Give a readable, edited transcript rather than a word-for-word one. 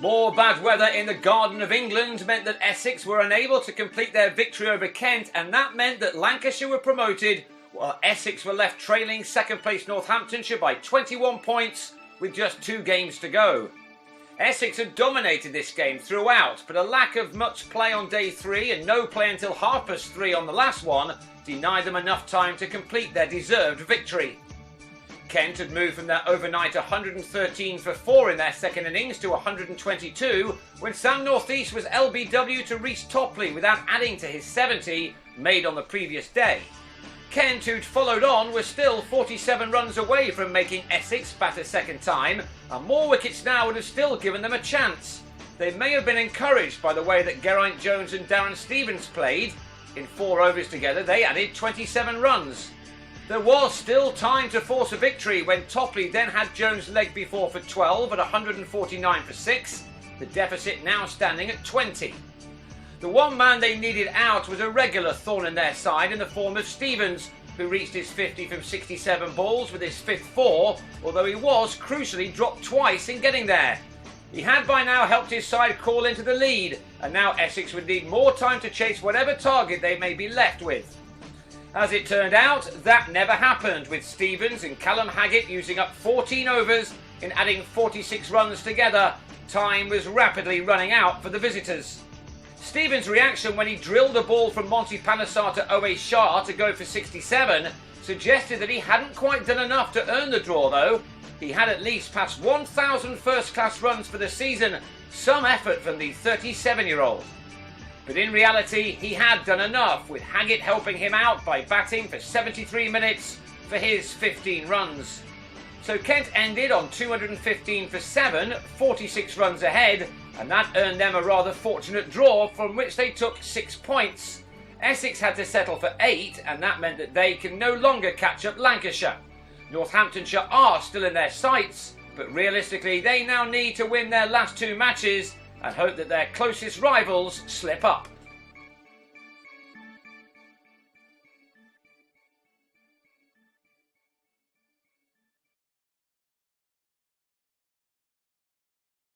More bad weather in the Garden of England meant that Essex were unable to complete their victory over Kent, and that meant that Lancashire were promoted, while Essex were left trailing second place Northamptonshire by 21 points with just 2 games to go. Essex had dominated this game throughout, but a lack of much play on day 3 and no play until 3:30 on the last one denied them enough time to complete their deserved victory. Kent had moved from their overnight 113 for 4 in their second innings to 122 when Sam Northeast was LBW to Reece Topley without adding to his 70 made on the previous day. Kent, who'd followed on, was still 47 runs away from making Essex bat a second time, and more wickets now would have still given them a chance. They may have been encouraged by the way that Geraint Jones and Darren Stevens played. In 4 overs together they added 27 runs. There was still time to force a victory when Topley then had Jones leg before for 12 at 149 for 6, the deficit now standing at 20. The one man they needed out was a regular thorn in their side in the form of Stevens, who reached his 50 from 67 balls with his 5th 4, although he was crucially dropped twice in getting there. He had by now helped his side crawl into the lead, and now Essex would need more time to chase whatever target they may be left with. As it turned out, that never happened, with Stevens and Callum Haggett using up 14 overs in adding 46 runs together. Time was rapidly running out for the visitors. Stevens' reaction when he drilled a ball from Monty Panesar to Owe Shah to go for 67 suggested that he hadn't quite done enough to earn the draw though. He had at least passed 1,000 first-class runs for the season, some effort from the 37-year-old. But in reality, he had done enough, with Haggett helping him out by batting for 73 minutes for his 15 runs. So Kent ended on 215 for 7, 46 runs ahead, and that earned them a rather fortunate draw from which they took 6 points. Essex had to settle for 8, and that meant that they can no longer catch up Lancashire. Northamptonshire are still in their sights, but realistically they now need to win their last 2 matches and hope that their closest rivals slip up.